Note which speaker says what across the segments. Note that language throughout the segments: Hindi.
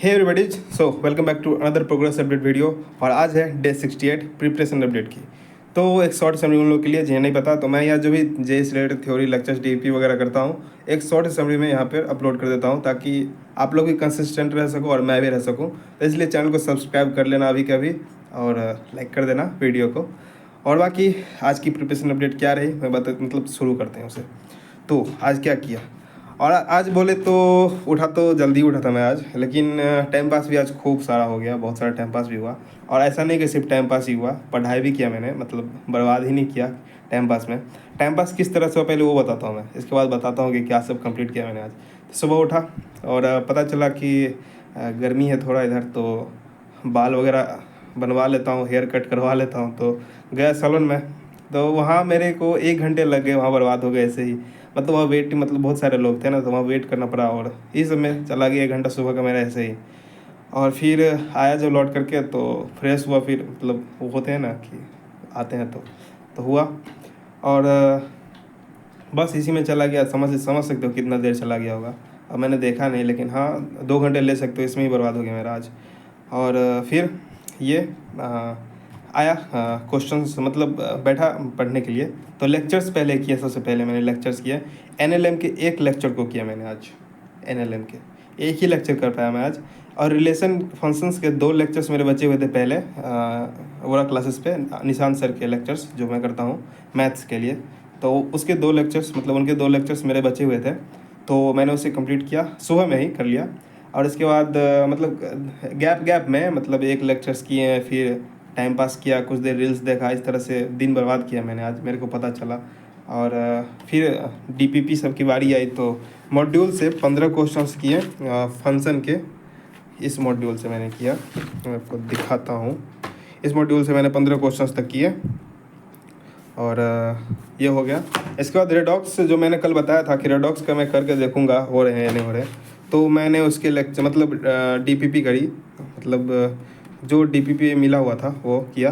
Speaker 1: Hey everybody, so welcome back to another progress update video. और आज है डे 68 प्रिपरेशन अपडेट की। तो एक शॉर्ट समरी उन लोगों के लिए जिन्हें नहीं पता, तो मैं यहाँ जो भी जे से रिलेटेड थ्योरी लेक्चर्स डीपी वगैरह करता हूँ, एक शॉर्ट समरी में यहाँ पर अपलोड कर देता हूँ ताकि आप लोग भी कंसिस्टेंट रह सको और मैं भी रह सकूँ। तो इसलिए चैनल को सब्सक्राइब कर लेना अभी कभी और लाइक कर देना वीडियो को। और बाकी आज की प्रिपरेशन अपडेट क्या रही मैं मतलब शुरू करते हैं उसे। तो आज क्या किया, और आज बोले तो उठा तो जल्दी उठा था मैं आज, लेकिन टाइम पास भी आज खूब सारा हो गया, बहुत सारा टाइम पास भी हुआ। और ऐसा नहीं कि सिर्फ टाइम पास ही हुआ, पढ़ाई भी किया मैंने, मतलब बर्बाद ही नहीं किया टाइम पास में। टाइम पास किस तरह से हुआ पहले वो बताता हूँ मैं, इसके बाद बताता हूँ कि क्या सब कंप्लीट किया मैंने आज। तो सुबह उठा और पता चला कि गर्मी है थोड़ा इधर, तो बाल वगैरह बनवा लेता हूँ, हेयर कट करवा लेता हूँ। तो गया सैलून में, तो वहाँ मेरे को 1 घंटे लग गए, वहाँ बर्बाद हो गए ऐसे ही। मतलब वहाँ वेट, मतलब बहुत सारे लोग थे ना, तो वहाँ वेट करना पड़ा और इस सब में चला गया 1 घंटा सुबह का मेरा ऐसे ही। और फिर आया जब लौट करके तो फ्रेश हुआ, फिर मतलब वो होते हैं ना कि आते हैं तो हुआ। और बस इसी में चला गया, समझ सकते हो कितना देर चला गया होगा। अब मैंने देखा नहीं, लेकिन हाँ 2 घंटे ले सकते हो, इसमें ही बर्बाद हो गया मेरा आज। और फिर ये आया क्वेश्चंस, मतलब बैठा पढ़ने के लिए। तो लेक्चर्स पहले किया, सबसे पहले मैंने लेक्चर्स किए। एनएलएम के एक लेक्चर को किया मैंने आज, एनएलएम के एक ही लेक्चर कर पाया मैं आज। और रिलेशन फंक्शंस के 2 लेक्चर्स मेरे बचे हुए थे पहले वोरा क्लासेस पे, निशान सर के लेक्चर्स जो मैं करता हूँ मैथ्स के लिए। तो उसके 2 लेक्चर्स, मतलब उनके 2 लेक्चर्स मेरे बचे हुए थे, तो मैंने उसे कंप्लीट किया, सुबह में ही कर लिया। और इसके बाद मतलब गैप में मतलब एक लेक्चर्स किए, फिर टाइम पास किया, कुछ देर रील्स देखा, इस तरह से दिन बर्बाद किया मैंने आज, मेरे को पता चला। और फिर डीपीपी सब की बारी आई, तो मॉड्यूल से 15 क्वेश्चंस किए फंक्शन के। इस मॉड्यूल से मैंने किया, मैं आपको दिखाता हूँ। इस मॉड्यूल से मैंने 15 क्वेश्चंस तक किए और ये हो गया। इसके बाद रेडॉक्स, जो मैंने कल बताया था कि रेडॉक्स का मैं करके देखूँगा हो रहे हैं या नहीं हो रहे, तो मैंने उसके लेक्चर मतलब डीपीपी करी, मतलब जो डीपीपी मिला हुआ था वो किया।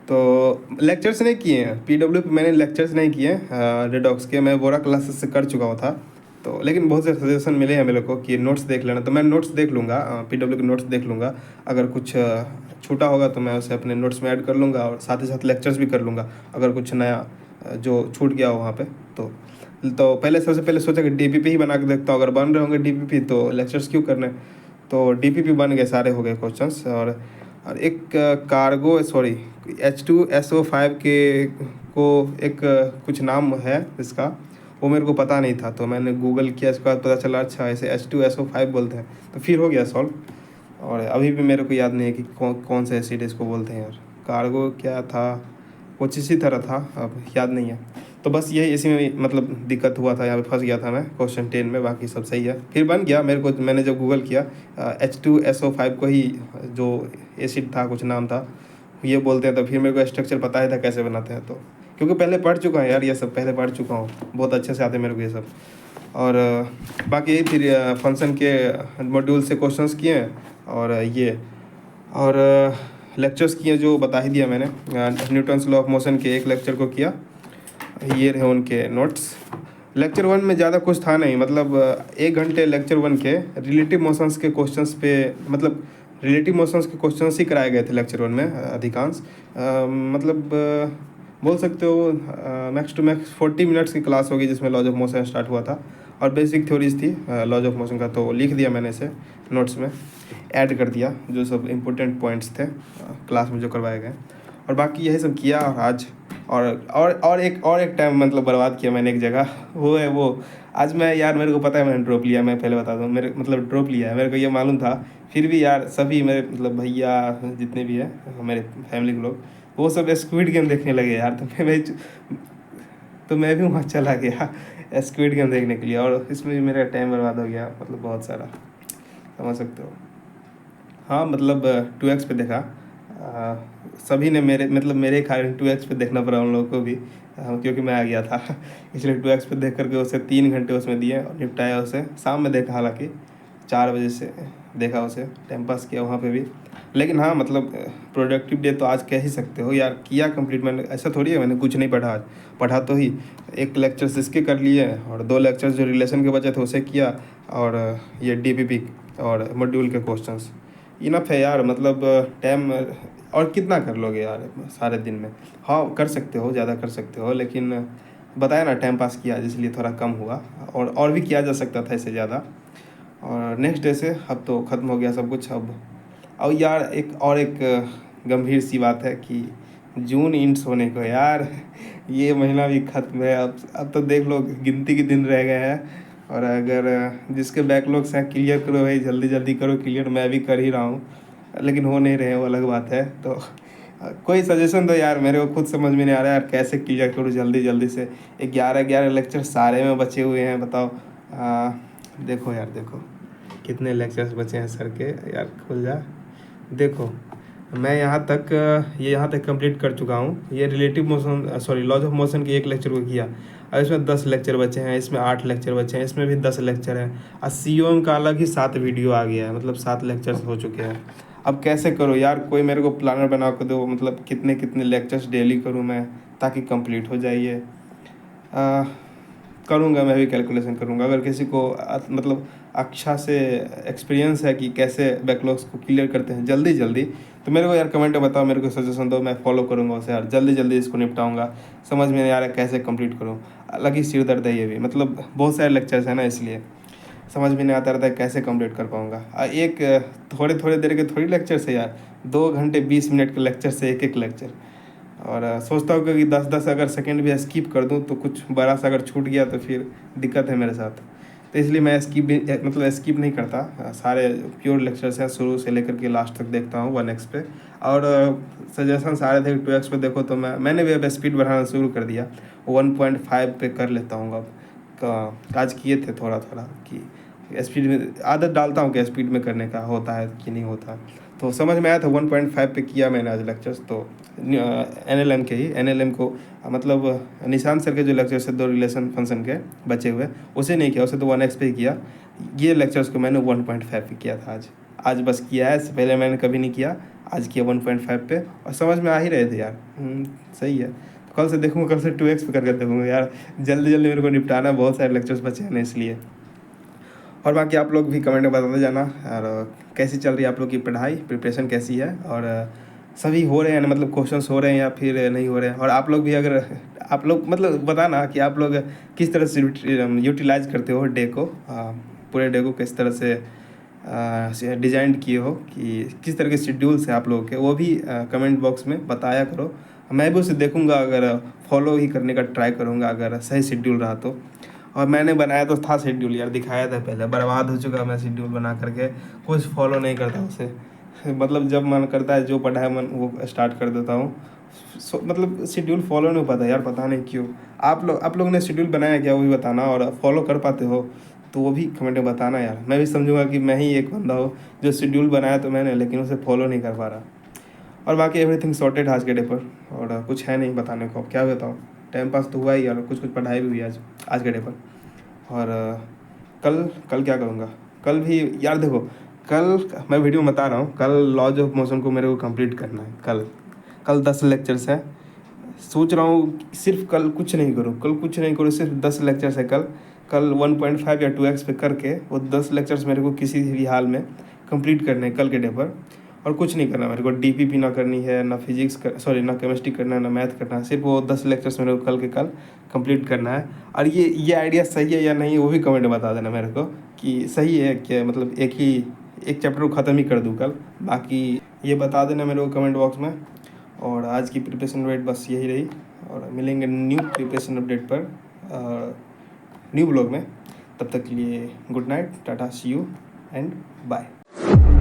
Speaker 1: तो लेक्चर्स नहीं किए हैं पीडब्ल्यू पे, मैंने लेक्चर्स नहीं किए रेडॉक्स के, मैं वोरा क्लासेस से कर चुका हुआ था। तो लेकिन बहुत से सजेशन मिले हैं मेरे को कि नोट्स देख लेना, तो मैं नोट्स देख लूँगा, पीडब्ल्यू के नोट्स देख लूँगा। अगर कुछ छूटा होगा तो मैं उसे अपने नोट्स में ऐड कर लूँगा, और साथ ही साथ लेक्चर्स भी कर लूँगा अगर कुछ नया जो छूट गया हो वहाँ पे। तो पहले सबसे पहले सोचा कि डीपीपी ही बना के देखता हूँ, अगर बन रहे होंगे डीपीपी तो लेक्चर्स क्यों करने। तो डीपीपी बन गए, सारे हो गए क्वेश्चंस। और एक H2SO5 के को एक कुछ नाम है इसका, वो मेरे को पता नहीं था, तो मैंने गूगल किया, इसके बाद पता चला अच्छा ऐसे H2SO5 बोलते हैं, तो फिर हो गया सॉल्व। और अभी भी मेरे को याद नहीं है कि कौन सा एसिड इसको बोलते हैं यार, कार्गो क्या था, कुछ इसी तरह था, अब याद नहीं है। तो बस यही इसी में मतलब दिक्कत हुआ था, यहाँ पे फंस गया था मैं क्वेश्चन 10 में, बाकी सब सही है। फिर बन गया मेरे को, मैंने जब गूगल किया H2SO5 को ही, जो एसिड था कुछ नाम था ये बोलते हैं, तो फिर मेरे को स्ट्रक्चर पता ही था कैसे बनाते हैं, तो क्योंकि पहले पढ़ चुका हूँ यार, ये सब पहले पढ़ चुका हूँ, बहुत अच्छे से आते हैं मेरे को ये सब। और बाकी यही फिर फंक्शन के मॉड्यूल से क्वेश्चंस किए और ये और लेक्चर्स किए जो बता ही दिया मैंने। न्यूटन्स लॉ ऑफ मोशन के एक लेक्चर को किया, ये रहे उनके नोट्स। लेक्चर 1 में ज़्यादा कुछ था नहीं, मतलब 1 घंटे लेक्चर 1 के रिलेटिव मोशंस के क्वेश्चंस पे, मतलब रिलेटिव मोशंस के क्वेश्चंस ही कराए गए थे लेक्चर 1 में अधिकांश। मतलब बोल सकते हो मैक्स टू मैक्स 40 मिनट्स की क्लास होगी, जिसमें लॉज ऑफ मोशन स्टार्ट हुआ था और बेसिक थ्योरीज थी लॉज ऑफ मोशन का। तो लिख दिया मैंने इसे नोट्स में, ऐड कर दिया जो सब इम्पोर्टेंट पॉइंट्स थे क्लास में जो करवाए गए। और बाकी यही सब किया आज। और एक टाइम मतलब बर्बाद किया मैंने एक जगह, वो है वो आज मैं यार, मेरे को पता है मैंने ड्रॉप लिया, मैं पहले बता दूँ, मेरे मतलब ड्रॉप लिया है, मेरे को ये मालूम था। फिर भी यार सभी मेरे मतलब भैया जितने भी हैं मेरे फैमिली के लोग, वो सब स्क्विड गेम देखने लगे यार, तो मैं भी वहाँ चला गया स्क्विड गेम देखने के लिए, और इसमें भी मेरा टाइम बर्बाद हो गया, मतलब बहुत सारा, समझ सकते हो। हाँ मतलब 2x पे देखा, सभी ने मेरे कारण 2x पे देखना पड़ा उन लोगों को भी, क्योंकि मैं आ गया था इसलिए 2x पे देख करके उसे 3 घंटे उसमें दिए और निपटाया उसे। शाम में देखा, हालांकि 4 बजे से देखा उसे, टाइम पास किया वहाँ पे भी। लेकिन हाँ मतलब प्रोडक्टिव डे तो आज कह ही सकते हो यार, किया कंप्लीट मैंने, ऐसा थोड़ी है मैंने कुछ नहीं पढ़ा आज, पढ़ा तो ही। एक लेक्चर्स इसके कर लिए और 2 लेक्चर्स जो रिलेशन के बचे थे उसे किया, और ये डीपीपी और मॉड्यूल के क्वेश्चंस इनफ है यार। मतलब टाइम और कितना कर लोगे यार सारे दिन में। हाँ कर सकते हो, ज़्यादा कर सकते हो, लेकिन बताया ना टाइम पास किया इसलिए थोड़ा कम हुआ, और भी किया जा सकता था इससे ज़्यादा। और नेक्स्ट डे से अब तो ख़त्म हो गया सब कुछ। अब और यार एक गंभीर सी बात है कि जून इंड्स होने को यार ये महीना भी ख़त्म है। अब तो देख लो गिनती के दिन रह गए हैं। और अगर जिसके बैकलॉग्स हैं क्लियर करो भाई, जल्दी जल्दी करो क्लियर। मैं भी कर ही रहा हूँ लेकिन हो नहीं रहे, वो अलग बात है। तो कोई सजेशन दो यार, मेरे को खुद समझ में नहीं आ रहा है यार कैसे क्लियर करूँ जल्दी जल्दी से। 11 लेक्चर सारे में बचे हुए हैं, बताओ। देखो यार, देखो कितने लेक्चर्स बचे हैं सर के यार। खुल जा, देखो मैं यहाँ तक कंप्लीट कर चुका हूँ। ये relative motion laws of motion के एक लेक्चर को किया, और इसमें 10 लेक्चर बचे हैं, इसमें 8 लेक्चर बचे हैं, इसमें भी 10 लेक्चर हैं, और COM का अलग ही 7 वीडियो आ गया है, मतलब 7 लेक्चर्स हो चुके हैं। अब कैसे करो यार, कोई मेरे को प्लानर बना कर दो, मतलब कितने कितने लेक्चर्स डेली करूँ मैं ताकि कंप्लीट हो जाइए। करूँगा, मैं भी कैलकुलेशन करूँगा। अगर किसी को मतलब अच्छा से एक्सपीरियंस है कि कैसे बैकलॉग्स को क्लियर करते हैं जल्दी जल्दी, तो मेरे को यार कमेंट में बताओ, मेरे को सजेशन दो, मैं फॉलो करूँगा उसे यार। जल्दी जल्दी इसको निपटाऊँगा। समझ में नहीं आ रहा है कैसे कंप्लीट करूँ, अलग ही सिर दर्द है ये भी। मतलब बहुत सारे लेक्चर्स हैं ना, इसलिए समझ में नहीं आता रहता है कैसे कंप्लीट कर पाऊँगा। एक थोड़े थोड़े देर के थोड़ी लेक्चर से यार, 2 घंटे 20 मिनट के लेक्चर से एक लेक्चर। और सोचता हूँ कि 10-10 अगर सेकंड भी स्किप कर दूँ तो कुछ बड़ा सा अगर छूट गया तो फिर दिक्कत है मेरे साथ। तो इसलिए मैं स्किप नहीं करता। सारे प्योर लेक्चर्स हैं, शुरू से लेकर के लास्ट तक देखता हूँ 1x पे। और सजेशन सारे थे 2x पे देखो, तो मैंने भी अब स्पीड बढ़ाना शुरू कर दिया, 1.5 पे कर लेता हूँ अब। आज किए थे थोड़ा थोड़ा कि स्पीड में आदत डालता हूँ कि स्पीड में करने का होता है कि नहीं होता। तो समझ में आया था 1.5 पे किया मैंने आज लेक्चर्स। तो NLM के ही NLM को मतलब निशांत सर के जो लेक्चर्स है 2 रिलेशन फंक्शन के बचे हुए, उसे नहीं किया, उसे तो 1x पे ही किया। ये लेक्चर्स को मैंने 1.5 पे किया था आज बस किया है, इससे पहले मैंने कभी नहीं किया। आज किया 1.5 पे, और समझ में आ ही रहे थे यार। सही है। तो कल से देखूँगा, कल से 2x पे करके देखूँगा यार। जल्दी जल्दी मेरे को निपटाना है, बहुत सारे लेक्चर्स बचे हैं ना इसलिए। और बाकी आप लोग भी कमेंट में बताते जाना, और कैसी चल रही है आप लोग की पढ़ाई, प्रिपरेशन कैसी है, और सभी हो रहे हैं ना, मतलब क्वेश्चंस हो रहे हैं या फिर नहीं हो रहे हैं। और आप लोग भी, अगर आप लोग मतलब बताना कि आप लोग किस तरह से यूटिलाइज करते हो डे को, पूरे डे को किस तरह से डिज़ाइन किए हो, कि किस तरह के शेड्यूल्स हैं आप लोगों के, वो भी कमेंट बॉक्स में बताया करो। मैं भी उसे देखूँगा, अगर फॉलो ही करने का ट्राई करूँगा अगर सही शेड्यूल रहा तो। और मैंने बनाया तो था शेड्यूल यार, दिखाया था पहले, बर्बाद हो चुका मैं शेड्यूल बना करके। कुछ फॉलो नहीं करता उसे, मतलब जब मन करता है जो पढ़ा है मन वो स्टार्ट कर देता हूँ। मतलब शेड्यूल फॉलो नहीं हो पाता यार, पता नहीं क्यों। आप लोग ने शेड्यूल बनाया क्या, वो भी बताना। और फॉलो कर पाते हो तो वो भी कमेंट में बताना यार। मैं भी समझूंगा कि मैं ही एक बंदा हूँ जो शेड्यूल बनाया तो मैंने, लेकिन उसे फॉलो नहीं कर पा रहा। और बाकी एवरीथिंग सॉर्टेड आज के डे पर, और कुछ है नहीं बताने को। अब क्या बताऊँ, टाइम पास तो हुआ ही यार, कुछ पढ़ाई भी हुई आज के डे पर। और कल क्या करूँगा, कल भी यार देखो, कल मैं वीडियो में बता रहा हूँ, कल लॉज ऑफ मोशन को मेरे को कंप्लीट करना है। कल 10 लेक्चर्स हैं। सोच रहा हूँ सिर्फ कल कुछ नहीं करूँ, सिर्फ 10 लेक्चर्स है कल 1.5 या 2x पे करके वो 10 लेक्चर्स मेरे को किसी भी हाल में कंप्लीट करने हैं कल के डे पर। और कुछ नहीं करना मेरे को, DPP ना करनी है, ना ना केमिस्ट्री करना है, ना मैथ करना है। सिर्फ वो 10 लेक्चर्स मेरे को कल कंप्लीट करना है। और ये आइडिया सही है या नहीं, वो भी कमेंट में बता देना मेरे को कि सही है कि मतलब एक चैप्टर को ख़त्म ही कर दूँ कल। बाकी ये बता देना मेरे को कमेंट बॉक्स में। और आज की प्रिपरेशन अपडेट बस यही रही, और मिलेंगे न्यू प्रिपरेशन अपडेट पर न्यू ब्लॉग में। तब तक के लिए good night, tata, see you and bye.